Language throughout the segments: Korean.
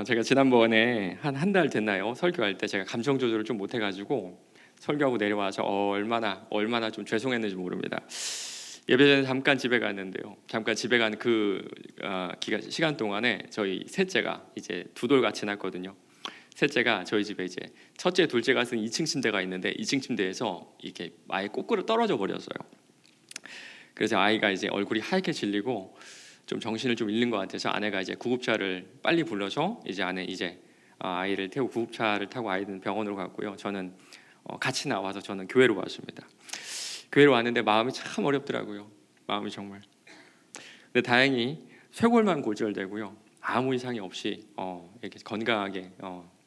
제가 지난번에 한 달 됐나요? 설교할 때 제가 감정 조절을 좀 못해가지고 설교하고 내려와서 얼마나 좀 죄송했는지 모릅니다. 예배 전에 잠깐 집에 갔는데요. 잠깐 집에 간 그 시간 동안에 저희 셋째가 이제 두 돌같이 지났거든요. 셋째가 저희 집에 이제 첫째, 둘째가 쓴 2층 침대가 있는데 2층 침대에서 이렇게 아예 꼬꾸로 떨어져 버렸어요. 그래서 아이가 이제 얼굴이 하얗게 질리고 좀 정신을 좀 잃는 것 같아서 아내가 이제 구급차를 빨리 불러서 이제 아이를 태우고 구급차를 타고 아이는 병원으로 갔고요. 저는 같이 나와서 저는 교회로 왔습니다. 교회로 왔는데 마음이 참 어렵더라고요. 마음이 정말. 근데 다행히 쇄골만 골절되고요. 아무 이상이 없이 이렇게 건강하게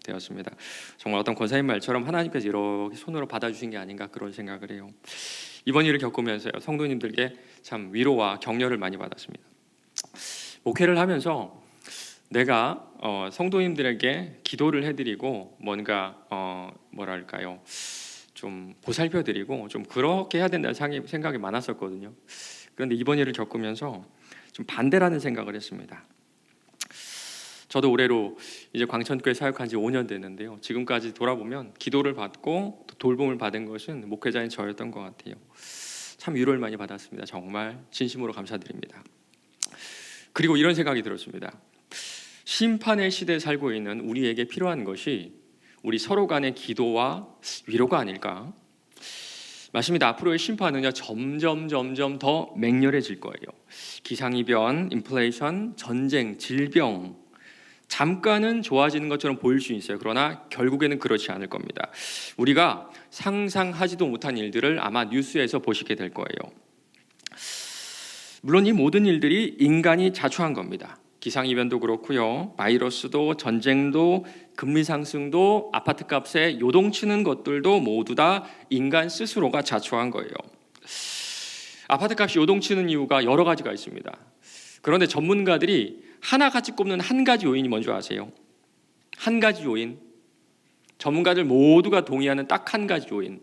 되었습니다. 정말 어떤 권사님 말처럼 하나님께서 이렇게 손으로 받아주신 게 아닌가 그런 생각을 해요. 이번 일을 겪으면서요, 성도님들께 참 위로와 격려를 많이 받았습니다. 목회를 하면서 내가 성도님들에게 기도를 해드리고 뭔가 좀 보살펴드리고 좀 그렇게 해야 된다는 생각이 많았었거든요. 그런데 이번 일을 겪으면서 좀 반대라는 생각을 했습니다. 저도 올해로 이제 광천교회 사역한 지 5년 됐는데요. 지금까지 돌아보면 기도를 받고 돌봄을 받은 것은 목회자인 저였던 것 같아요. 참 위로를 많이 받았습니다. 정말 진심으로 감사드립니다. 그리고 이런 생각이 들었습니다. 심판의 시대에 살고 있는 우리에게 필요한 것이 우리 서로 간의 기도와 위로가 아닐까? 맞습니다. 앞으로의 심판은요, 점점 더 맹렬해질 거예요. 기상이변, 인플레이션, 전쟁, 질병, 잠깐은 좋아지는 것처럼 보일 수 있어요. 그러나 결국에는 그렇지 않을 겁니다. 우리가 상상하지도 못한 일들을 아마 뉴스에서 보시게 될 거예요. 물론 이 모든 일들이 인간이 자초한 겁니다. 기상이변도 그렇고요, 바이러스도, 전쟁도, 금리 상승도, 아파트 값에 요동치는 것들도 모두 다 인간 스스로가 자초한 거예요. 아파트 값이 요동치는 이유가 여러 가지가 있습니다. 그런데 전문가들이 하나같이 꼽는 한 가지 요인이 뭔지 아세요? 한 가지 요인, 전문가들 모두가 동의하는 딱 한 가지 요인,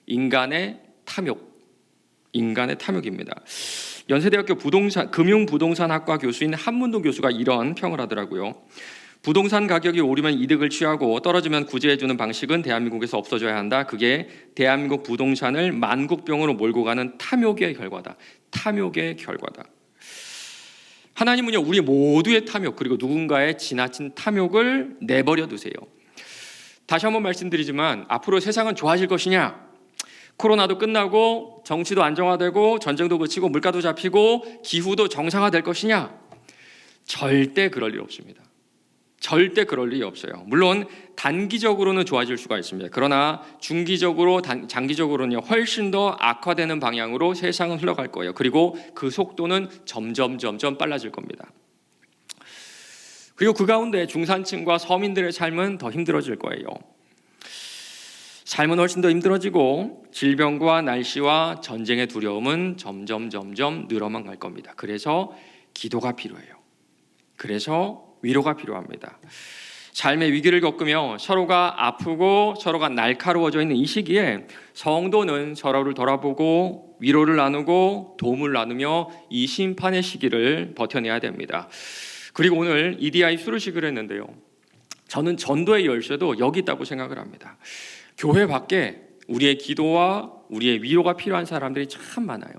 인간의 탐욕입니다. 연세대학교 금융부동산학과 교수인 한문도 교수가 이런 평을 하더라고요. 부동산 가격이 오르면 이득을 취하고 떨어지면 구제해주는 방식은 대한민국에서 없어져야 한다. 그게 대한민국 부동산을 만국병으로 몰고 가는 탐욕의 결과다. 하나님은요, 우리 모두의 탐욕, 그리고 누군가의 지나친 탐욕을 내버려 두세요. 다시 한번 말씀드리지만 앞으로 세상은 좋아질 것이냐? 코로나도 끝나고 정치도 안정화되고 전쟁도 그치고 물가도 잡히고 기후도 정상화될 것이냐? 절대 그럴 일 없습니다. 절대 그럴 일이 없어요. 물론 단기적으로는 좋아질 수가 있습니다. 그러나 중기적으로, 장기적으로는요, 훨씬 더 악화되는 방향으로 세상은 흘러갈 거예요. 그리고 그 속도는 점점 빨라질 겁니다. 그리고 그 가운데 중산층과 서민들의 삶은 더 힘들어질 거예요. 삶은 훨씬 더 힘들어지고 질병과 날씨와 전쟁의 두려움은 점점 늘어만 갈 겁니다. 그래서 기도가 필요해요. 그래서 위로가 필요합니다. 삶의 위기를 겪으며 서로가 아프고 서로가 날카로워져 있는 이 시기에 성도는 서로를 돌아보고 위로를 나누고 도움을 나누며 이 심판의 시기를 버텨내야 됩니다. 그리고 오늘 EDI 수료식을 했는데요, 저는 전도의 열쇠도 여기 있다고 생각을 합니다. 교회 밖에 우리의 기도와 우리의 위로가 필요한 사람들이 참 많아요.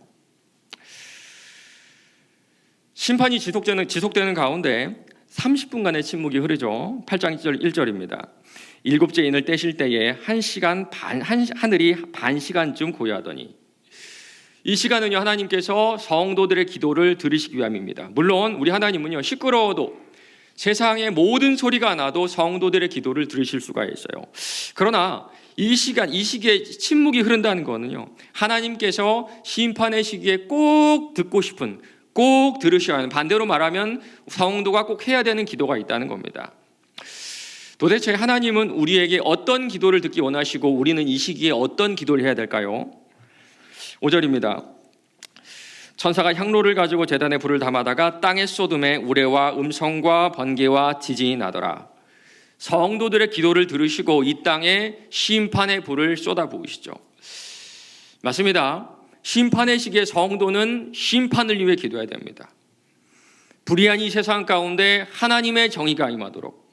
심판이 지속되는 가운데 30분간의 침묵이 흐르죠. 8장 1절입니다. 일곱째 인을 떼실 때에 하늘이 반 시간쯤 고요하더니, 이 시간은요, 하나님께서 성도들의 기도를 들으시기 위함입니다. 물론 우리 하나님은요, 시끄러워도 세상의 모든 소리가 나도 성도들의 기도를 들으실 수가 있어요. 그러나 이 시기에 침묵이 흐른다는 거는요, 하나님께서 심판의 시기에 꼭 듣고 싶은, 꼭 들으셔야 하는, 반대로 말하면 성도가 꼭 해야 되는 기도가 있다는 겁니다. 도대체 하나님은 우리에게 어떤 기도를 듣기 원하시고 우리는 이 시기에 어떤 기도를 해야 될까요? 5절입니다. 천사가 향로를 가지고 제단에 불을 담아다가 땅에 쏟음에 우레와 음성과 번개와 지진이 나더라. 성도들의 기도를 들으시고 이 땅에 심판의 불을 쏟아부으시죠. 맞습니다. 심판의 시기에 성도는 심판을 위해 기도해야 됩니다. 불의한 이 세상 가운데 하나님의 정의가 임하도록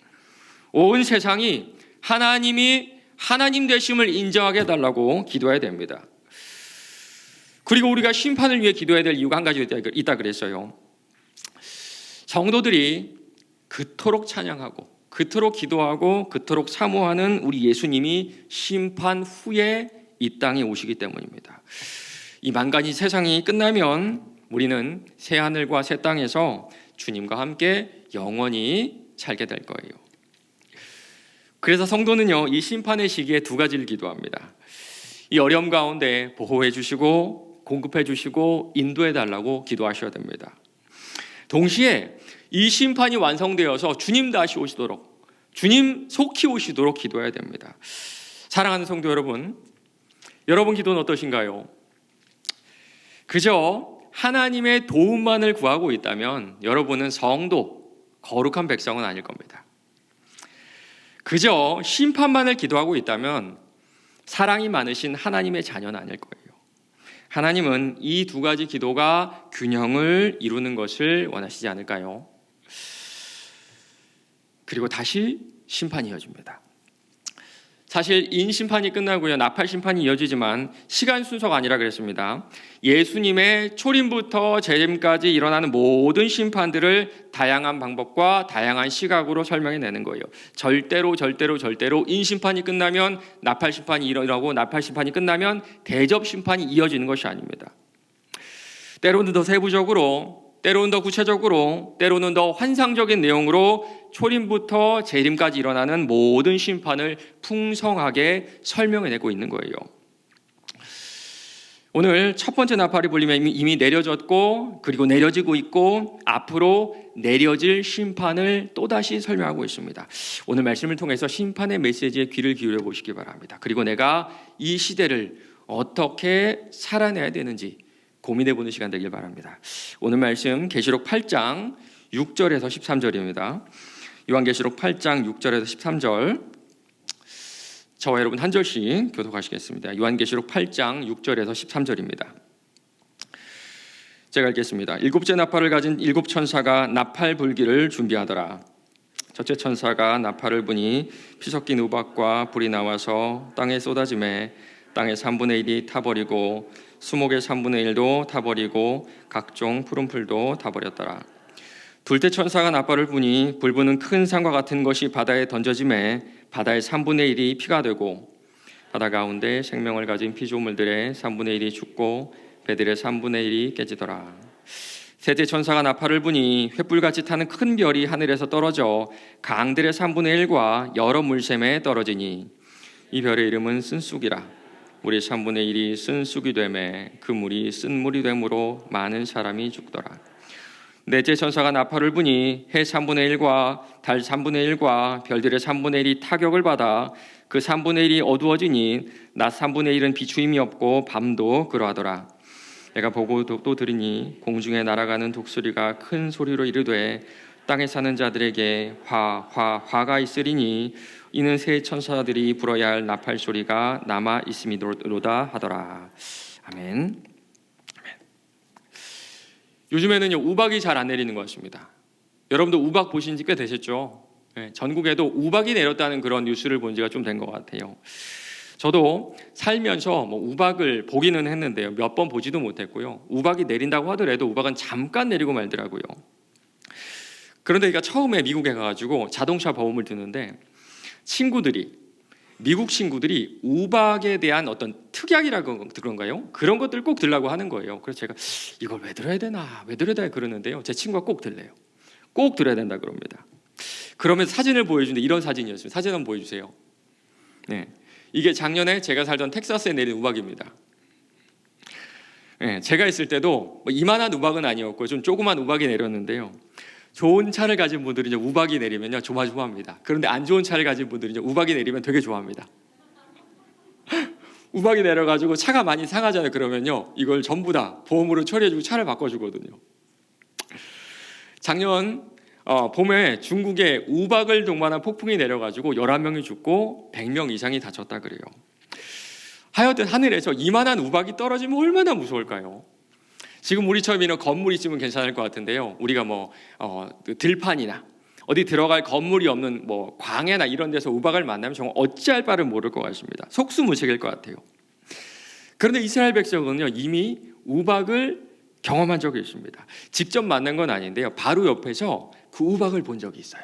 온 세상이 하나님이 하나님 되심을 인정하게 해달라고 기도해야 됩니다. 그리고 우리가 심판을 위해 기도해야 될 이유가 한 가지 있다 그랬어요. 성도들이 그토록 찬양하고 그토록 기도하고 그토록 사모하는 우리 예수님이 심판 후에 이 땅에 오시기 때문입니다. 이 만간이 세상이 끝나면 우리는 새 하늘과 새 땅에서 주님과 함께 영원히 살게 될 거예요. 그래서 성도는요, 이 심판의 시기에 두 가지를 기도합니다. 이 어려움 가운데 보호해 주시고 공급해 주시고 인도해 달라고 기도하셔야 됩니다. 동시에 이 심판이 완성되어서 주님 다시 오시도록, 주님 속히 오시도록 기도해야 됩니다. 사랑하는 성도 여러분, 여러분 기도는 어떠신가요? 그저 하나님의 도움만을 구하고 있다면 여러분은 성도, 거룩한 백성은 아닐 겁니다. 그저 심판만을 기도하고 있다면 사랑이 많으신 하나님의 자녀는 아닐 거예요. 하나님은 이 두 가지 기도가 균형을 이루는 것을 원하시지 않을까요? 그리고 다시 심판이 이어집니다. 사실 인심판이 끝나고요, 나팔심판이 이어지지만 시간 순서가 아니라 그랬습니다. 예수님의 초림부터 재림까지 일어나는 모든 심판들을 다양한 방법과 다양한 시각으로 설명해내는 거예요. 절대로 인심판이 끝나면 나팔심판이 일어나고 나팔심판이 끝나면 대접심판이 이어지는 것이 아닙니다. 때로는 더 세부적으로, 때로는 더 구체적으로, 때로는 더 환상적인 내용으로 초림부터 재림까지 일어나는 모든 심판을 풍성하게 설명해내고 있는 거예요. 오늘 첫 번째 나팔이 불리면 이미 내려졌고 그리고 내려지고 있고 앞으로 내려질 심판을 또다시 설명하고 있습니다. 오늘 말씀을 통해서 심판의 메시지에 귀를 기울여 보시기 바랍니다. 그리고 내가 이 시대를 어떻게 살아내야 되는지 고민해 보는 시간 되길 바랍니다. 오늘 말씀 계시록 8장 6절에서 13절입니다. 요한계시록 8장 6절에서 13절, 저와 여러분 한 절씩 교독하시겠습니다. 요한계시록 8장 6절에서 13절입니다. 제가 읽겠습니다. 일곱째 나팔을 가진 일곱 천사가 나팔 불기를 준비하더라. 첫째 천사가 나팔을 부니 피 섞인 우박과 불이 나와서 땅에 쏟아지매 땅의 3분의 1이 타버리고 수목의 3분의 1도 타버리고 각종 푸른 풀도 타버렸더라. 둘째 천사가 나팔을 부니 불 부는 큰 산과 같은 것이 바다에 던져지매 바다의 3분의 1이 피가 되고 바다 가운데 생명을 가진 피조물들의 3분의 1이 죽고 배들의 3분의 1이 깨지더라. 셋째 천사가 나팔을 부니 횃불같이 타는 큰 별이 하늘에서 떨어져 강들의 3분의 1과 여러 물샘에 떨어지니 이 별의 이름은 쓴쑥이라. 물의 3분의 1이 쓴쑥이 되매 그 물이 쓴 물이 되므로 많은 사람이 죽더라. 넷째 천사가 나팔을 부니 해 3분의 1과 달 3분의 1과 별들의 3분의 1이 타격을 받아 그 3분의 1이 어두워지니 낮 3분의 1은 비추임이 없고 밤도 그러하더라. 내가 보고 또 들으니 공중에 날아가는 독수리가 큰 소리로 이르되 땅에 사는 자들에게 화가 있으리니 이는 새 천사들이 불어야 할 나팔 소리가 남아 있음이로다 하더라. 아멘. 요즘에는요, 우박이 잘 안 내리는 것 같습니다. 여러분도 우박 보신 지 꽤 되셨죠? 네, 전국에도 우박이 내렸다는 그런 뉴스를 본 지가 좀 된 것 같아요. 저도 살면서 우박을 보기는 했는데요, 몇 번 보지도 못했고요. 우박이 내린다고 하더라도 우박은 잠깐 내리고 말더라고요. 그런데 그러니까 처음에 미국에 가가지고 자동차 보험을 드는데 미국 친구들이 우박에 대한 어떤 특약이라고 그런가요? 그런 것들 꼭 들라고 하는 거예요. 그래서 제가 이걸 왜 들어야 되나 그러는데요, 제 친구가 꼭 들래요. 꼭 들어야 된다 그럽니다. 그러면서 사진을 보여주는데 이런 사진이었어요. 사진 한번 보여주세요. 네, 이게 작년에 제가 살던 텍사스에 내린 우박입니다. 네, 제가 있을 때도 이만한 우박은 아니었고 좀 조그만 우박이 내렸는데요, 좋은 차를 가진 분들은 이제 우박이 내리면요 조마조마합니다. 그런데 안 좋은 차를 가진 분들은 이제 우박이 내리면 되게 좋아합니다. 우박이 내려가지고 차가 많이 상하잖아요. 그러면요 이걸 전부 다 보험으로 처리해주고 차를 바꿔주거든요. 작년 봄에 중국에 우박을 동반한 폭풍이 내려가지고 11명이 죽고 100명 이상이 다쳤다 그래요. 하여튼 하늘에서 이만한 우박이 떨어지면 얼마나 무서울까요? 지금 우리처럼 이런 건물이 있으면 괜찮을 것 같은데요. 우리가 들판이나 어디 들어갈 건물이 없는 광야나 이런 데서 우박을 만나면 정말 어찌할 바를 모를 것 같습니다. 속수무책일 것 같아요. 그런데 이스라엘 백성은요, 이미 우박을 경험한 적이 있습니다. 직접 만난 건 아닌데요, 바로 옆에서 그 우박을 본 적이 있어요.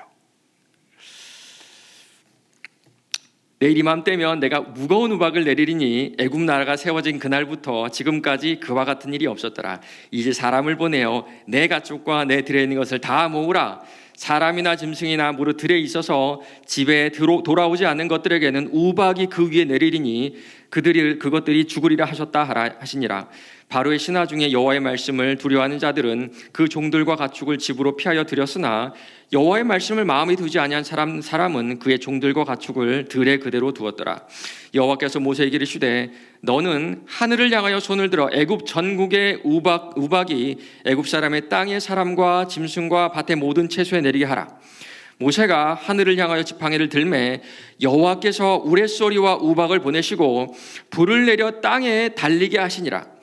내일 이맘때면 내가 무거운 우박을 내리리니 애굽 나라가 세워진 그날부터 지금까지 그와 같은 일이 없었더라. 이제 사람을 보내어 내 가축과 내 들에 있는 것을 다 모으라. 사람이나 짐승이나 무릇 들에 있어서 집에 돌아오지 않는 것들에게는 우박이 그 위에 내리리니 그것들이 죽으리라 하시니라. 바로의 신하 중에 여호와의 말씀을 두려워하는 자들은 그 종들과 가축을 집으로 피하여 들였으나 여호와의 말씀을 마음에 두지 아니한 사람은 그의 종들과 가축을 들에 그대로 두었더라. 여호와께서 모세에게 이르시되 너는 하늘을 향하여 손을 들어 애굽 전국의 우박이 애굽 사람의 땅의 사람과 짐승과 밭의 모든 채소에 내리게 하라. 모세가 하늘을 향하여 지팡이를 들매 여호와께서 우레소리와 우박을 보내시고 불을 내려 땅에 달리게 하시니라.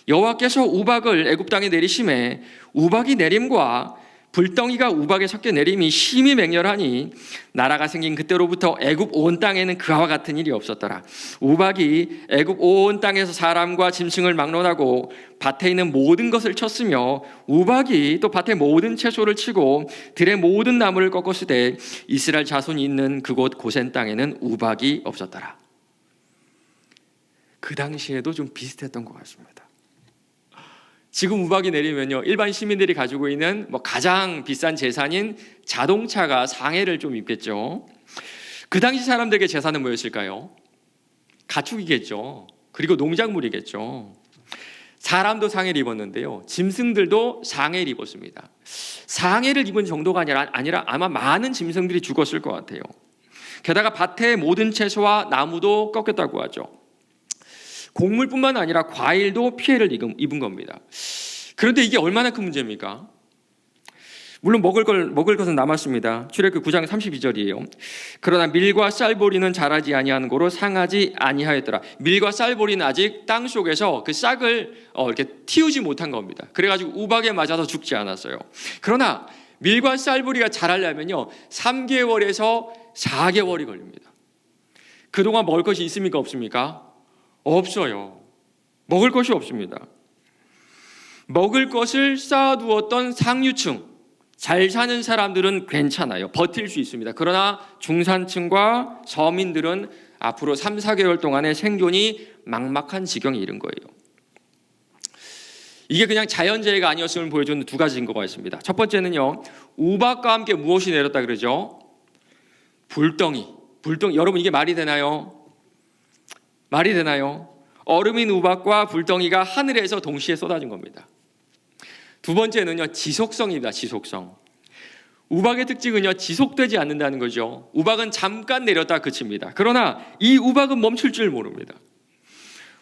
여호와께서 우박을 애굽 땅에 내리심에 우박이 내림과 불덩이가 우박에 섞여 내림이 심히 맹렬하니 나라가 생긴 그때로부터 애굽 온 땅에는 그와 같은 일이 없었더라. 우박이 애굽 온 땅에서 사람과 짐승을 막론하고 밭에 있는 모든 것을 쳤으며 우박이 또 밭의 모든 채소를 치고 들의 모든 나무를 꺾었으되 이스라엘 자손이 있는 그곳 고센 땅에는 우박이 없었더라. 그 당시에도 좀 비슷했던 것 같습니다. 지금 우박이 내리면요, 일반 시민들이 가지고 있는 가장 비싼 재산인 자동차가 상해를 좀 입겠죠. 그 당시 사람들에게 재산은 뭐였을까요? 가축이겠죠. 그리고 농작물이겠죠. 사람도 상해를 입었는데요, 짐승들도 상해를 입었습니다. 상해를 입은 정도가 아니라 아마 많은 짐승들이 죽었을 것 같아요. 게다가 밭의 모든 채소와 나무도 꺾였다고 하죠. 곡물뿐만 아니라 과일도 피해를 입은 겁니다. 그런데 이게 얼마나 큰 문제입니까? 물론 먹을 것은 남았습니다. 출애굽 9장 32절이에요. 그러나 밀과 쌀보리는 자라지 아니하는 고로 상하지 아니하였더라. 밀과 쌀보리는 아직 땅 속에서 그 싹을 이렇게 틔우지 못한 겁니다. 그래가지고 우박에 맞아서 죽지 않았어요. 그러나 밀과 쌀보리가 자라려면요, 3개월에서 4개월이 걸립니다. 그동안 먹을 것이 있습니까, 없습니까? 없어요. 먹을 것이 없습니다. 먹을 것을 쌓아두었던 상류층, 잘 사는 사람들은 괜찮아요. 버틸 수 있습니다. 그러나 중산층과 서민들은 앞으로 3, 4개월 동안의 생존이 막막한 지경에 이른 거예요. 이게 그냥 자연재해가 아니었음을 보여주는 두 가지 증거가 있습니다. 첫 번째는요, 우박과 함께 무엇이 내렸다 그러죠? 불덩이. 여러분, 이게 말이 되나요? 말이 되나요? 얼음인 우박과 불덩이가 하늘에서 동시에 쏟아진 겁니다. 두 번째는요, 지속성입니다. 지속성. 우박의 특징은요, 지속되지 않는다는 거죠. 우박은 잠깐 내렸다 그칩니다. 그러나 이 우박은 멈출 줄 모릅니다.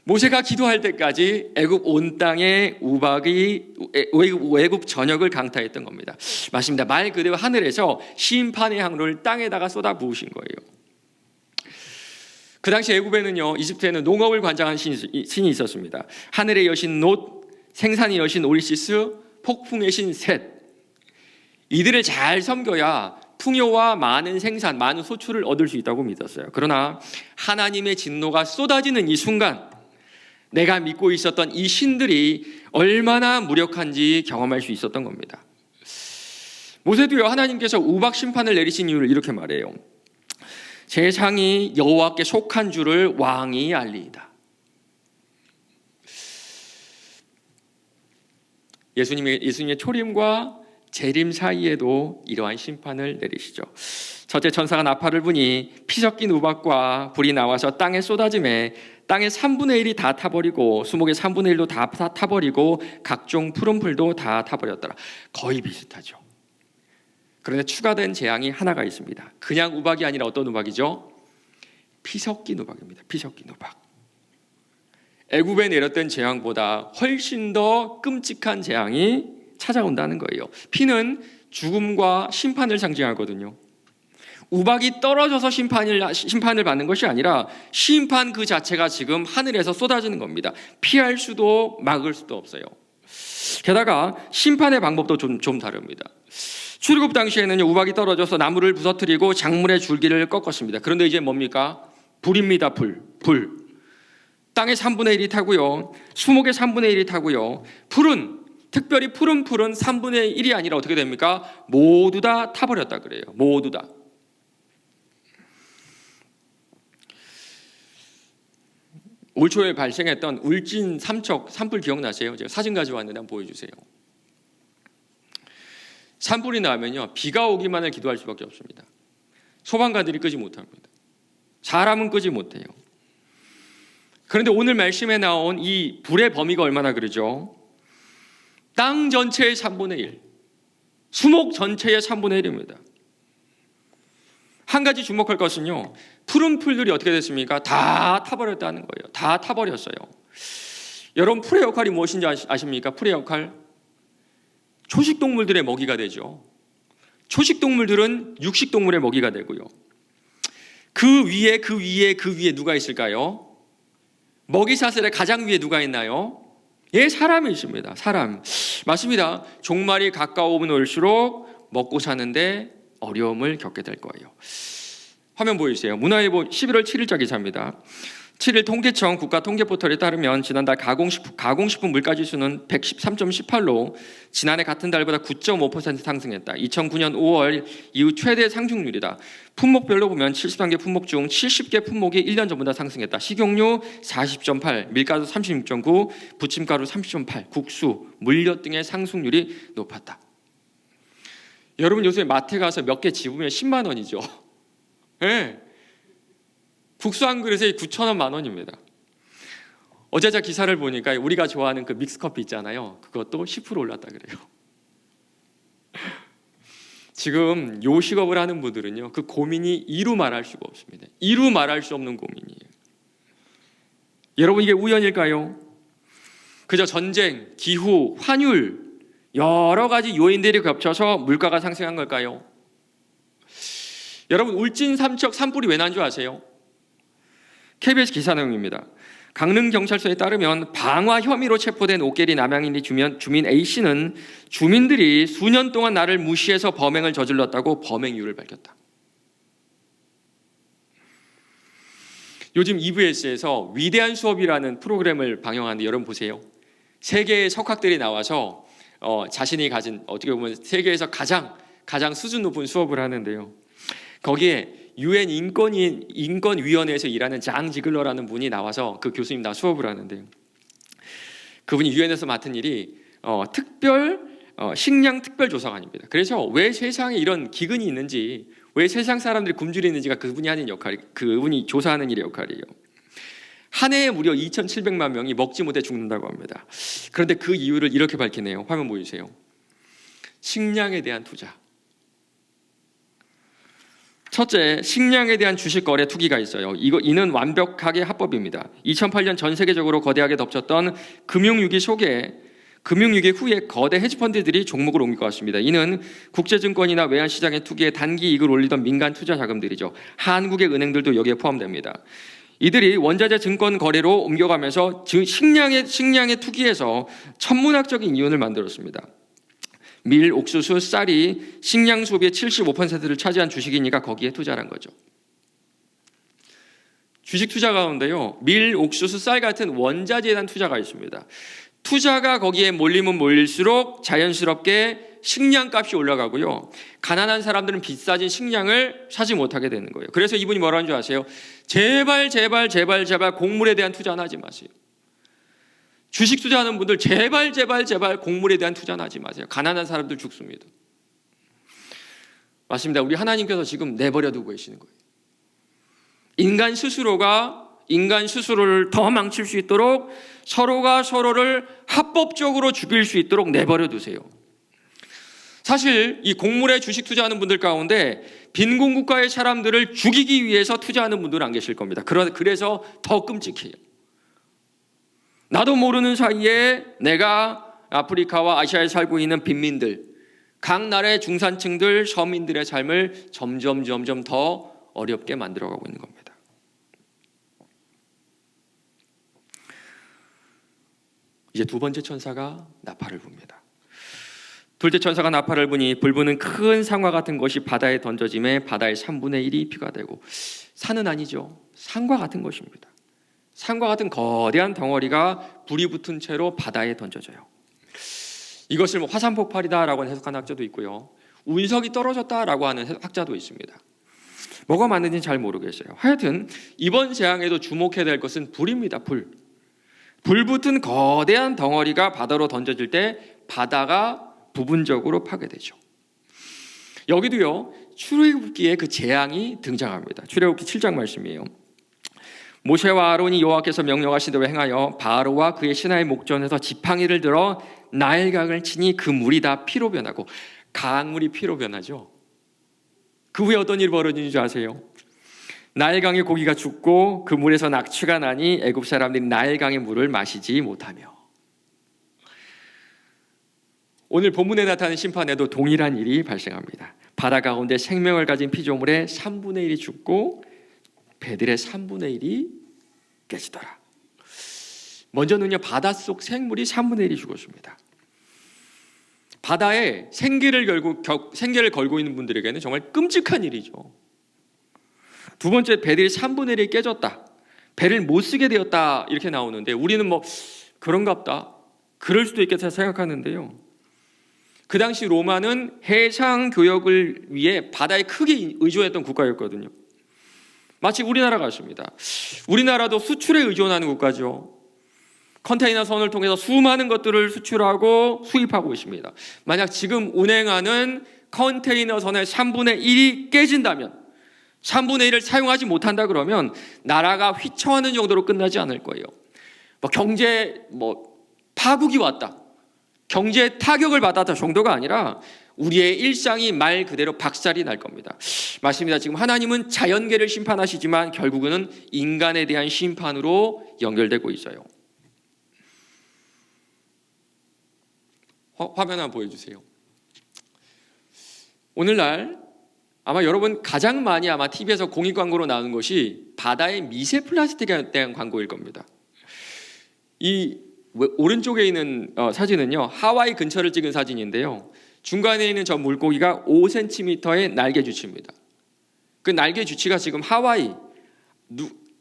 모세가 기도할 때까지 애굽 온 땅에 우박이 애굽 전역을 강타했던 겁니다. 맞습니다. 말 그대로 하늘에서 심판의 항로를 땅에다가 쏟아 부으신 거예요. 그 당시 애굽에는요, 이집트에는 농업을 관장한 신이 있었습니다. 하늘의 여신 놋, 생산의 여신 오리시스, 폭풍의 신 셋. 이들을 잘 섬겨야 풍요와 많은 생산, 많은 소출을 얻을 수 있다고 믿었어요. 그러나 하나님의 진노가 쏟아지는 이 순간, 내가 믿고 있었던 이 신들이 얼마나 무력한지 경험할 수 있었던 겁니다. 모세도요, 하나님께서 우박 심판을 내리신 이유를 이렇게 말해요. 세상이 여호와께 속한 줄을 왕이 알리이다. 예수님의 초림과 재림 사이에도 이러한 심판을 내리시죠. 첫째, 천사가 나팔을 부니 피 섞인 우박과 불이 나와서 땅에 쏟아짐에 땅의 3분의 1이 다 타버리고 수목의 3분의 1도 다 타버리고 각종 푸른 풀도 다 타버렸더라. 거의 비슷하죠. 그런데 추가된 재앙이 하나가 있습니다. 그냥 우박이 아니라 어떤 우박이죠? 피 섞인 우박입니다. 피 섞인 우박. 애굽에 내렸던 재앙보다 훨씬 더 끔찍한 재앙이 찾아온다는 거예요. 피는 죽음과 심판을 상징하거든요. 우박이 떨어져서 심판을 받는 것이 아니라 심판 그 자체가 지금 하늘에서 쏟아지는 겁니다. 피할 수도 막을 수도 없어요. 게다가 심판의 방법도 좀 다릅니다. 출애굽 당시에는 우박이 떨어져서 나무를 부서뜨리고 작물의 줄기를 꺾었습니다. 그런데 이제 뭡니까? 불입니다. 불. 땅의 3분의 1이 타고요. 수목의 3분의 1이 타고요. 풀은, 특별히 푸른 풀은 3분의 1이 아니라 어떻게 됩니까? 모두 다 타버렸다 그래요. 모두 다. 올 초에 발생했던 울진 삼척 산불 기억나세요? 제가 사진 가져왔는데 한번 보여주세요. 산불이 나면요, 비가 오기만을 기도할 수밖에 없습니다. 소방관들이 끄지 못합니다. 사람은 끄지 못해요. 그런데 오늘 말씀에 나온 이 불의 범위가 얼마나 그러죠? 땅 전체의 3분의 1, 수목 전체의 3분의 1입니다. 한 가지 주목할 것은요, 푸른 풀들이 어떻게 됐습니까? 다 타버렸다는 거예요. 다 타버렸어요. 여러분, 풀의 역할이 무엇인지 아십니까? 풀의 역할, 초식동물들의 먹이가 되죠. 초식동물들은 육식동물의 먹이가 되고요. 그 위에 누가 있을까요? 먹이사슬의 가장 위에 누가 있나요? 예, 사람이 있습니다. 사람. 맞습니다. 종말이 가까우면 올수록 먹고 사는데 어려움을 겪게 될 거예요. 화면 보여주세요. 문화일보 11월 7일자 기사입니다. 7일 통계청 국가통계포털에 따르면 지난달 가공식품 물가지수는 113.18로 지난해 같은 달보다 9.5% 상승했다. 2009년 5월 이후 최대 상승률이다. 품목별로 보면 73개 품목 중 70개 품목이 1년 전보다 상승했다. 식용유 40.8, 밀가루 36.9, 부침가루 30.8, 국수, 물엿 등의 상승률이 높았다. 여러분, 요새 마트 가서 몇 개 집으면 10만 원이죠. 네. 국수 한 그릇에 9,000원, 10,000원입니다. 어제 저 기사를 보니까 우리가 좋아하는 그 믹스커피 있잖아요. 그것도 10% 올랐다 그래요. 지금 요식업을 하는 분들은요, 그 고민이 이루 말할 수가 없습니다. 이루 말할 수 없는 고민이에요. 여러분, 이게 우연일까요? 그저 전쟁, 기후, 환율, 여러 가지 요인들이 겹쳐서 물가가 상승한 걸까요? 여러분, 울진 삼척 산불이 왜 난 줄 아세요? KBS 기사 내용입니다. 강릉경찰서에 따르면 방화 혐의로 체포된 옥계리 남양인리 주민 A씨는 주민들이 수년 동안 나를 무시해서 범행을 저질렀다고 범행 이유를 밝혔다. 요즘 EBS에서 위대한 수업이라는 프로그램을 방영하는데 여러분 보세요. 세계의 석학들이 나와서 자신이 가진, 어떻게 보면 세계에서 가장 수준 높은 수업을 하는데요. 거기에 UN 인권위원회에서 일하는 장 지글러라는 분이 나와서 그 교수님 나 수업을 하는데요. 그분이 유엔에서 맡은 일이 식량 특별조사관입니다. 그래서 왜 세상에 이런 기근이 있는지, 왜 세상 사람들이 굶주리 있는지가 그분이 조사하는 일의 역할이에요. 한 해에 무려 2,700만 명이 먹지 못해 죽는다고 합니다. 그런데 그 이유를 이렇게 밝히네요. 화면 보여주세요. 식량에 대한 투자. 첫째, 식량에 대한 주식 거래 투기가 있어요. 이는 완벽하게 합법입니다. 2008년 전 세계적으로 거대하게 덮쳤던 금융위기 후에 거대 헤지펀드들이 종목을 옮길 것 같습니다. 이는 국제증권이나 외환시장의 투기에 단기 이익을 올리던 민간 투자 자금들이죠. 한국의 은행들도 여기에 포함됩니다. 이들이 원자재 증권 거래로 옮겨가면서 식량의 투기에서 천문학적인 이윤을 만들었습니다. 밀, 옥수수, 쌀이 식량 소비의 75%를 차지한 주식이니까 거기에 투자한 거죠. 주식 투자 가운데요, 밀, 옥수수, 쌀 같은 원자재에 대한 투자가 있습니다. 투자가 거기에 몰리면 몰릴수록 자연스럽게 식량값이 올라가고요, 가난한 사람들은 비싸진 식량을 사지 못하게 되는 거예요. 그래서 이분이 뭐라는 줄 아세요? 제발 곡물에 대한 투자는 하지 마세요. 주식 투자하는 분들 제발 곡물에 대한 투자는 하지 마세요. 가난한 사람들 죽습니다. 맞습니다. 우리 하나님께서 지금 내버려 두고 계시는 거예요. 인간 스스로를 더 망칠 수 있도록, 서로가 서로를 합법적으로 죽일 수 있도록 내버려 두세요. 사실 이 곡물에 주식 투자하는 분들 가운데 빈곤 국가의 사람들을 죽이기 위해서 투자하는 분들은 안 계실 겁니다. 그래서 더 끔찍해요. 나도 모르는 사이에 내가 아프리카와 아시아에 살고 있는 빈민들, 각 나라의 중산층들, 서민들의 삶을 점점 더 어렵게 만들어가고 있는 겁니다. 이제 두 번째 천사가 나팔을 붑니다. 둘째 천사가 나팔을 부니 불부는 큰 상과 같은 것이 바다에 던져짐에 바다의 3분의 1이 피가 되고, 산은 아니죠. 산과 같은 것입니다. 산과 같은 거대한 덩어리가 불이 붙은 채로 바다에 던져져요. 이것을 화산 폭발이다라고 해석하는 학자도 있고요, 운석이 떨어졌다라고 하는 학자도 있습니다. 뭐가 맞는지는 잘 모르겠어요. 하여튼 이번 재앙에도 주목해야 될 것은 불입니다. 불 붙은 거대한 덩어리가 바다로 던져질 때 바다가 부분적으로 파괴되죠. 여기도요, 출애굽기에 그 재앙이 등장합니다. 출애굽기 7장 말씀이에요. 모세와 아론이 여호와께서 명령하신 대로 행하여 바로와 그의 신하의 목전에서 지팡이를 들어 나일강을 치니 그 물이 다 피로 변하고, 강물이 피로 변하죠. 그 후에 어떤 일이 벌어지는 줄 아세요? 나일강의 고기가 죽고 그 물에서 낙취가 나니 애굽 사람들이 나일강의 물을 마시지 못하며. 오늘 본문에 나타나는 심판에도 동일한 일이 발생합니다. 바다 가운데 생명을 가진 피조물의 3분의 1이 죽고 배들의 3분의 1이 깨지더라. 먼저는요, 바닷속 생물이 3분의 1이 죽었습니다. 바다에 생계를 걸고 있는 분들에게는 정말 끔찍한 일이죠. 두 번째, 배들이 3분의 1이 깨졌다, 배를 못 쓰게 되었다, 이렇게 나오는데 우리는 뭐 그런갑다, 그럴 수도 있겠다 생각하는데요, 그 당시 로마는 해상 교역을 위해 바다에 크게 의존했던 국가였거든요. 마치 우리나라 같습니다. 우리나라도 수출에 의존하는 국가죠. 컨테이너 선을 통해서 수많은 것들을 수출하고 수입하고 있습니다. 만약 지금 운행하는 컨테이너 선의 3분의 1이 깨진다면, 3분의 1을 사용하지 못한다 그러면 나라가 휘청하는 정도로 끝나지 않을 거예요. 경제 파국이 왔다, 경제 타격을 받았다 정도가 아니라 우리의 일상이 말 그대로 박살이 날 겁니다. 맞습니다. 지금 하나님은 자연계를 심판하시지만 결국은 인간에 대한 심판으로 연결되고 있어요. 화면 한번 보여주세요. 오늘날 아마 여러분 가장 많이 아마 TV에서 공익 광고로 나오는 것이 바다의 미세 플라스틱에 대한 광고일 겁니다. 이 오른쪽에 있는 사진은요, 하와이 근처를 찍은 사진인데요, 중간에 있는 저 물고기가 5cm의 날개 주치입니다. 그 날개 주치가 지금 하와이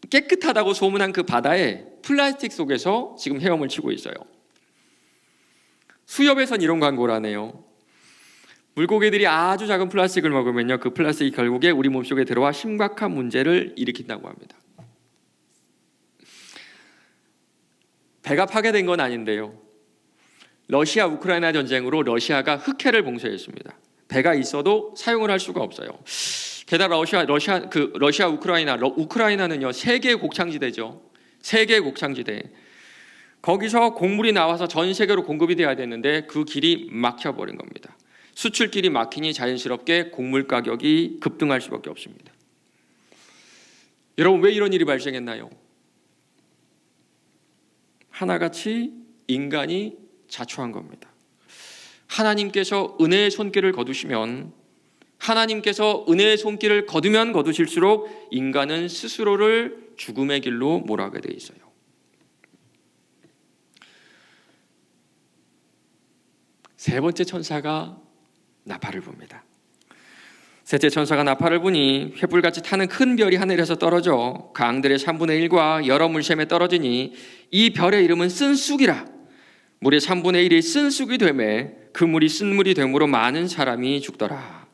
깨끗하다고 소문한 그 바다에 플라스틱 속에서 지금 헤엄을 치고 있어요. 수협에선 이런 광고를 하네요. 물고기들이 아주 작은 플라스틱을 먹으면요, 그 플라스틱이 결국에 우리 몸속에 들어와 심각한 문제를 일으킨다고 합니다. 배가 파괴된 건 아닌데요, 러시아 우크라이나 전쟁으로 러시아가 흑해를 봉쇄했습니다. 배가 있어도 사용을 할 수가 없어요. 게다가 러시아 우크라이나는요, 세계 곡창지대죠. 세계 곡창지대. 거기서 곡물이 나와서 전 세계로 공급이 돼야 되는데 그 길이 막혀버린 겁니다. 수출길이 막히니 자연스럽게 곡물 가격이 급등할 수밖에 없습니다. 여러분, 왜 이런 일이 발생했나요? 하나같이 인간이 자초한 겁니다. 하나님께서 은혜의 손길을 거두시면, 하나님께서 은혜의 손길을 거두면 거두실수록 인간은 스스로를 죽음의 길로 몰아가게 돼 있어요. 세 번째 천사가 나팔을 붑니다. 셋째 천사가 나팔을 부니 횃불같이 타는 큰 별이 하늘에서 떨어져 강들의 3분의 1과 여러 물샘에 떨어지니 이 별의 이름은 쓴쑥이라. 물의 3분의 1이 쓴쑥이 되매 그 물이 쓴물이 되므로 많은 사람이 죽더라.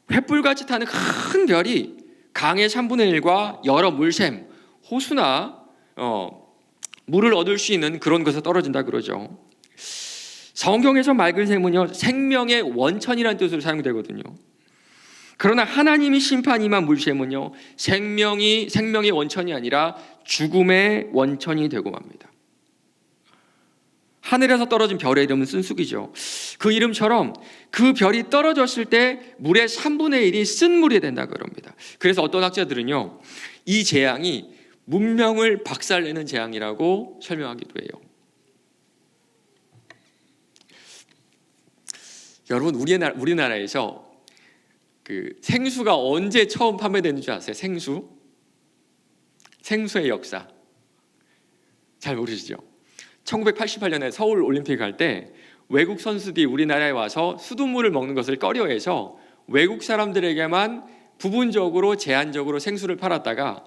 횃불같이 타는 큰 별이 강의 3분의 1과 여러 물샘, 호수나 물을 얻을 수 있는 그런 곳에 떨어진다 그러죠. 성경에서 맑은 샘은요, 생명의 원천이라는 뜻으로 사용되거든요. 그러나 하나님이 심판 임한 물샘은요, 생명의 원천이 아니라 죽음의 원천이 되고 맙니다. 하늘에서 떨어진 별의 이름은 쓴쑥이죠. 그 이름처럼 그 별이 떨어졌을 때 물의 3분의 1이 쓴물이 된다 그럽니다. 그래서 어떤 학자들은요, 이 재앙이 문명을 박살내는 재앙이라고 설명하기도 해요. 여러분, 우리나라에서 그 생수가 언제 처음 판매되는 줄 아세요? 생수의 역사 잘 모르시죠? 1988년에 서울 올림픽 할 때 외국 선수들이 우리나라에 와서 수돗물을 먹는 것을 꺼려해서 외국 사람들에게만 부분적으로 제한적으로 생수를 팔았다가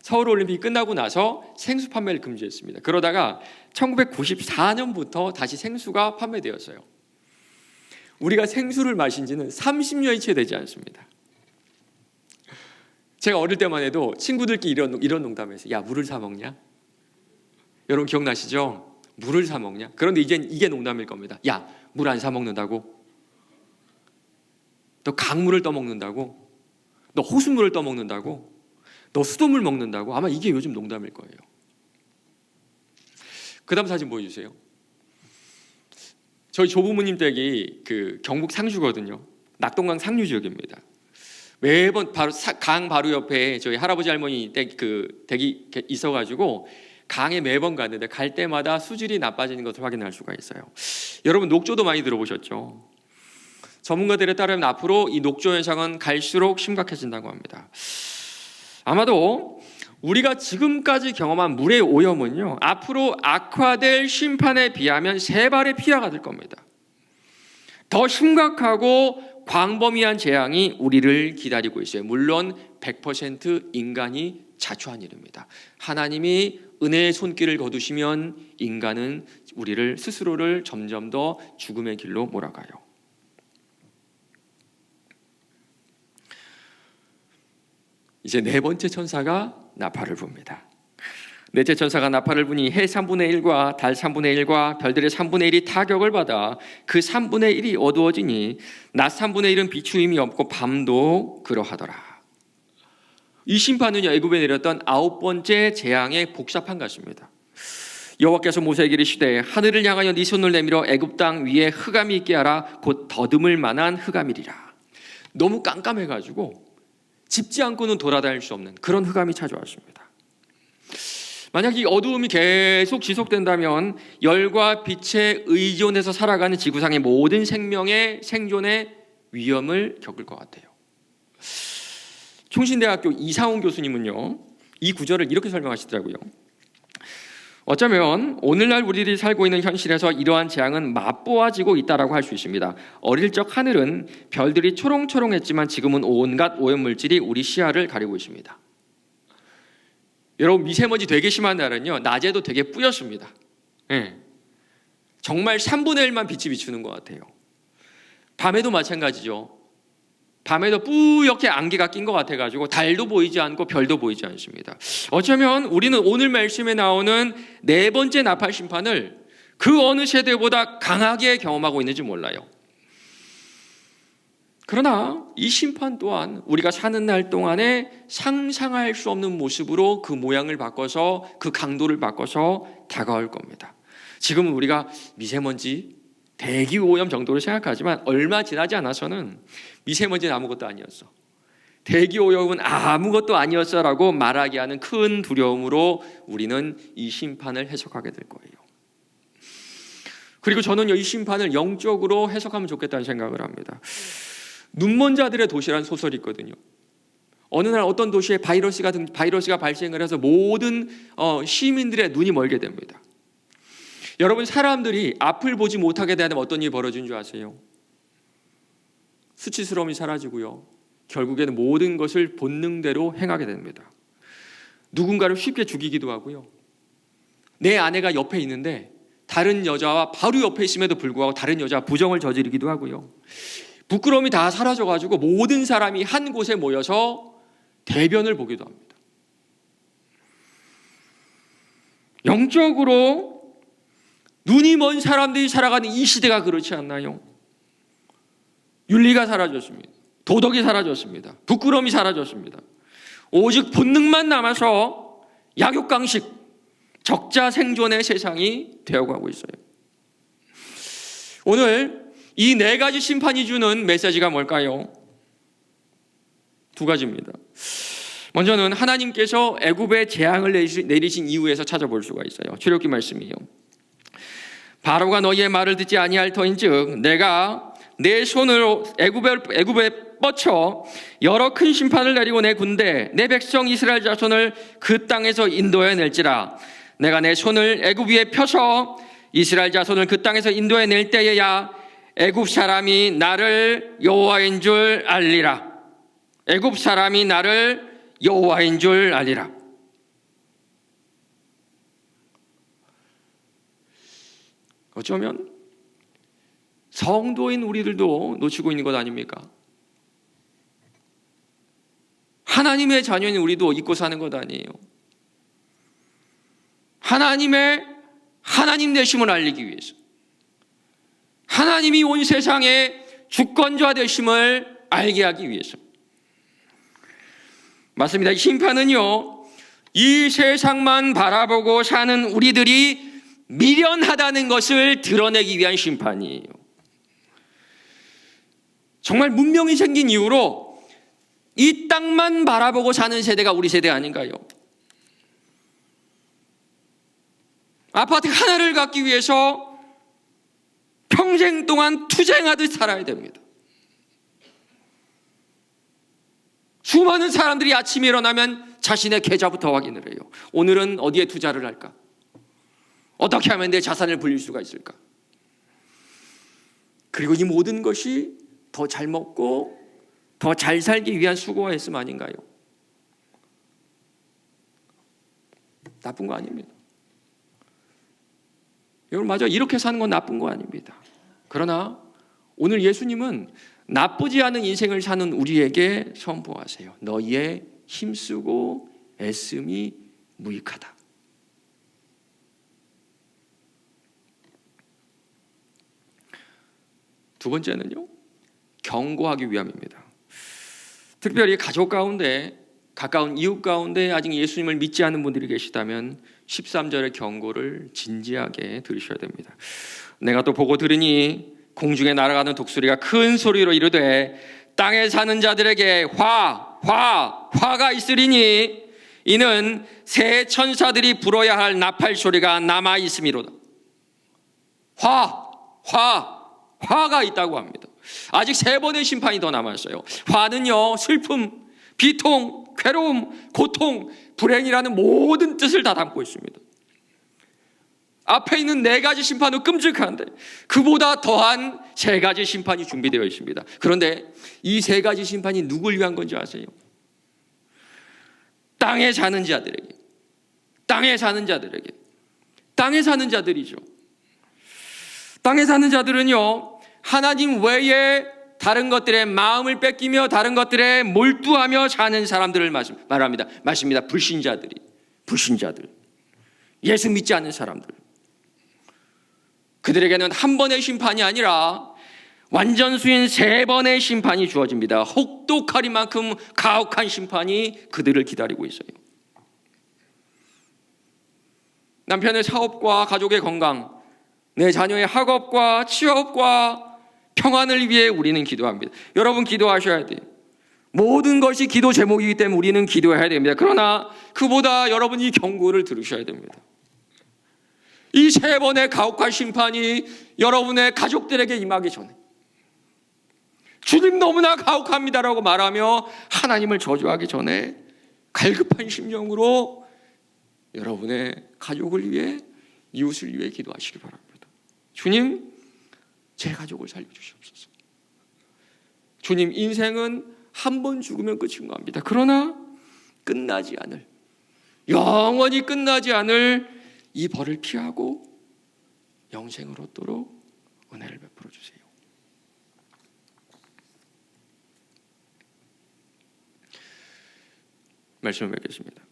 서울 올림픽이 끝나고 나서 생수 판매를 금지했습니다. 그러다가 1994년부터 다시 생수가 판매되었어요. 우리가 생수를 마신 지는 30년이 채 되지 않습니다. 제가 어릴 때만 해도 친구들끼리 이런 농담을 했어요. 야, 물을 사 먹냐? 여러분 기억나시죠? 물을 사 먹냐? 그런데 이게 농담일 겁니다. 야, 물 안 사 먹는다고? 너 강물을 떠먹는다고? 너 호수물을 떠먹는다고? 너 수돗물 먹는다고? 아마 이게 요즘 농담일 거예요. 그 다음 사진 보여주세요. 저희 조부모님 댁이 그 경북 상주거든요. 낙동강 상류 지역입니다. 매번 바로 강 바로 옆에 저희 할아버지 할머니 댁이 있어가지고 강에 매번 갔는데 갈 때마다 수질이 나빠지는 것을 확인할 수가 있어요. 여러분 녹조도 많이 들어보셨죠? 전문가들에 따르면 앞으로 이 녹조 현상은 갈수록 심각해진다고 합니다. 아마도 우리가 지금까지 경험한 물의 오염은요, 앞으로 악화될 심판에 비하면 3배의 피해가 될 겁니다. 더 심각하고 광범위한 재앙이 우리를 기다리고 있어요. 물론 100% 인간이 자초한 일입니다. 하나님이 은혜의 손길을 거두시면 인간은 우리를 스스로를 점점 더 죽음의 길로 몰아가요. 이제 4번째 천사가 나팔을 붑니다. 넷째 천사가 나팔을 부니 해 3분의 1과 달 3분의 1과 별들의 3분의 1이 타격을 받아 그 3분의 1이 어두워지니 낮 3분의 1은 비추임이 없고 밤도 그러하더라. 이 심판은요, 애굽에 내렸던 9번째 재앙의 복사판 같습니다. 여호와께서 모세에게 이르시되 하늘을 향하여 네 손을 내밀어 애굽 땅 위에 흑암이 있게 하라. 곧 더듬을 만한 흑암이리라. 너무 깜깜해가지고 짚지 않고는 돌아다닐 수 없는 그런 흑암이 찾아왔습니다. 만약 이 어두움이 계속 지속된다면 열과 빛에 의존해서 살아가는 지구상의 모든 생명의 생존의 위험을 겪을 것 같아요. 총신대학교 이상훈 교수님은요, 이 구절을 이렇게 설명하시더라고요. 어쩌면 오늘날 우리들이 살고 있는 현실에서 이러한 재앙은 맛보아지고 있다라고 할 수 있습니다. 어릴 적 하늘은 별들이 초롱초롱했지만 지금은 온갖 오염물질이 우리 시야를 가리고 있습니다. 여러분, 미세먼지 되게 심한 날은요, 낮에도 되게 뿌옇습니다. 네. 정말 3분의 1만 빛이 비추는 것 같아요. 밤에도 마찬가지죠. 밤에도 뿌옇게 안개가 낀 것 같아가지고 달도 보이지 않고 별도 보이지 않습니다. 어쩌면 우리는 오늘 말씀에 나오는 4번째 나팔 심판을 그 어느 세대보다 강하게 경험하고 있는지 몰라요. 그러나 이 심판 또한 우리가 사는 날 동안에 상상할 수 없는 모습으로 그 모양을 바꿔서 그 강도를 바꿔서 다가올 겁니다. 지금은 우리가 미세먼지, 대기오염 정도로 생각하지만 얼마 지나지 않아서는 미세먼지는 아무것도 아니었어, 대기오염은 아무것도 아니었어라고 말하게 하는 큰 두려움으로 우리는 이 심판을 해석하게 될 거예요. 그리고 저는 이 심판을 영적으로 해석하면 좋겠다는 생각을 합니다. 눈먼 자들의 도시라는 소설이 있거든요. 어느 날 어떤 도시에 바이러스가 발생을 해서 모든 시민들의 눈이 멀게 됩니다. 여러분, 사람들이 앞을 보지 못하게 되면 어떤 일이 벌어지는 줄 아세요? 수치스러움이 사라지고요, 결국에는 모든 것을 본능대로 행하게 됩니다. 누군가를 쉽게 죽이기도 하고요, 내 아내가 옆에 있는데 다른 여자와 바로 옆에 있음에도 불구하고 다른 여자와 부정을 저지르기도 하고요, 부끄러움이 다 사라져가지고 모든 사람이 한 곳에 모여서 대변을 보기도 합니다. 영적으로 눈이 먼 사람들이 살아가는 이 시대가 그렇지 않나요? 윤리가 사라졌습니다. 도덕이 사라졌습니다. 부끄러움이 사라졌습니다. 오직 본능만 남아서 약육강식, 적자 생존의 세상이 되어가고 있어요. 오늘 이 4가지 심판이 주는 메시지가 뭘까요? 2가지입니다. 먼저는 하나님께서 애굽에 재앙을 내리신 이유에서 찾아볼 수가 있어요. 출애굽기 말씀이요. 바로가 너희의 말을 듣지 아니할 터인즉 내가 내 손으로 애굽에 뻗쳐 여러 큰 심판을 내리고 내 군대 내 백성 이스라엘 자손을 그 땅에서 인도해 낼지라. 내가 내 손을 애굽 위에 펴서 이스라엘 자손을 그 땅에서 인도해 낼 때에야 애굽 사람이 나를 여호와인 줄 알리라. 애굽 사람이 나를 여호와인 줄 알리라. 어쩌면 성도인 우리들도 놓치고 있는 것 아닙니까? 하나님의 자녀인 우리도 잊고 사는 것 아니에요. 하나님 되심을 알리기 위해서, 하나님이 온 세상의 주권자 되심을 알게 하기 위해서. 맞습니다. 심판은요, 이 세상만 바라보고 사는 우리들이 미련하다는 것을 드러내기 위한 심판이에요. 정말 문명이 생긴 이후로 이 땅만 바라보고 사는 세대가 우리 세대 아닌가요? 아파트 하나를 갖기 위해서 평생 동안 투쟁하듯 살아야 됩니다. 수많은 사람들이 아침에 일어나면 자신의 계좌부터 확인을 해요. 오늘은 어디에 투자를 할까? 어떻게 하면 내 자산을 불릴 수가 있을까? 그리고 이 모든 것이 더 잘 먹고 더 잘 살기 위한 수고와 했음 아닌가요? 나쁜 거 아닙니다. 여러분, 맞아, 이렇게 사는 건 나쁜 거 아닙니다. 그러나 오늘 예수님은 나쁘지 않은 인생을 사는 우리에게 선포하세요. 너희의 힘쓰고 애씀이 무익하다. 두 번째는요, 경고하기 위함입니다. 특별히 가족 가운데, 가까운 이웃 가운데 아직 예수님을 믿지 않는 분들이 계시다면 13절의 경고를 진지하게 들으셔야 됩니다. 내가 또 보고 들으니 공중에 날아가는 독수리가 큰 소리로 이르되 땅에 사는 자들에게 화가 있으리니 이는 새 천사들이 불어야 할 나팔 소리가 남아 있음이로다. 화가 있다고 합니다. 아직 3번의 심판이 더 남았어요. 화는요, 슬픔, 비통, 괴로움, 고통, 불행이라는 모든 뜻을 다 담고 있습니다. 앞에 있는 4가지 심판은 끔찍한데 그보다 더한 3가지 심판이 준비되어 있습니다. 그런데 이 3가지 심판이 누굴 위한 건지 아세요? 땅에 사는 자들이죠. 땅에 사는 자들은요, 하나님 외에 다른 것들에 마음을 뺏기며 다른 것들에 몰두하며 사는 사람들을 말합니다. 맞습니다. 불신자들, 예수 믿지 않는 사람들. 그들에게는 한 번의 심판이 아니라 완전수인 3번의 심판이 주어집니다. 혹독하리만큼 가혹한 심판이 그들을 기다리고 있어요. 남편의 사업과 가족의 건강, 내 자녀의 학업과 취업과 평안을 위해 우리는 기도합니다. 여러분, 기도하셔야 돼요. 모든 것이 기도 제목이기 때문에 우리는 기도해야 됩니다. 그러나 그보다 여러분 이 경고를 들으셔야 됩니다. 이 3번의 가혹한 심판이 여러분의 가족들에게 임하기 전에 주님 너무나 가혹합니다라고 말하며 하나님을 저주하기 전에 갈급한 심령으로 여러분의 가족을 위해, 이웃을 위해 기도하시기 바랍니다. 주님, 제 가족을 살려주시옵소서. 주님, 인생은 한 번 죽으면 끝인 겁니다. 그러나 영원히 끝나지 않을 이 벌을 피하고 영생을 얻도록 은혜를 베풀어 주세요. 말씀을 맺겠습니다.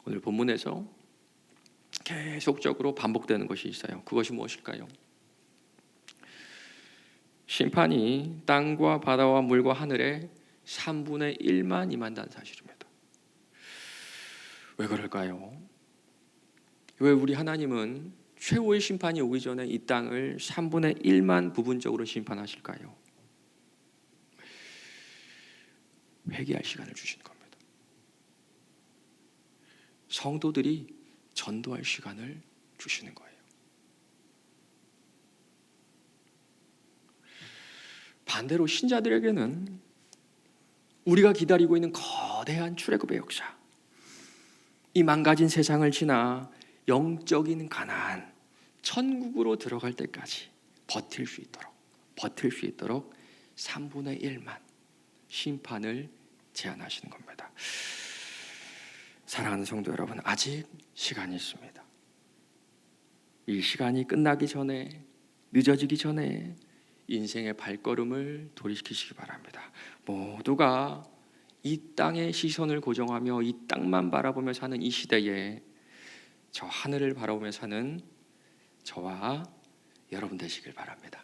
오늘 본문에서 계속적으로 반복되는 것이 있어요. 그것이 무엇일까요? 심판이 땅과 바다와 물과 하늘의 3분의 1만 임한다는 사실입니다. 왜 그럴까요? 왜 우리 하나님은 최후의 심판이 오기 전에 이 땅을 3분의 1만 부분적으로 심판하실까요? 회개할 시간을 주신 겁니다. 성도들이 전도할 시간을 주시는 거예요. 반대로 신자들에게는 우리가 기다리고 있는 거대한 출애굽의 역사, 이 망가진 세상을 지나 영적인 가나안, 천국으로 들어갈 때까지 버틸 수 있도록 3분의 1만 심판을 제한하시는 겁니다. 사랑하는 성도 여러분, 아직 시간이 있습니다. 이 시간이 끝나기 전에, 늦어지기 전에 인생의 발걸음을 돌이키시기 바랍니다. 모두가 이 땅에 시선을 고정하며 이 땅만 바라보며 사는 이 시대에 저 하늘을 바라보며 사는 저와 여러분 되시길 바랍니다.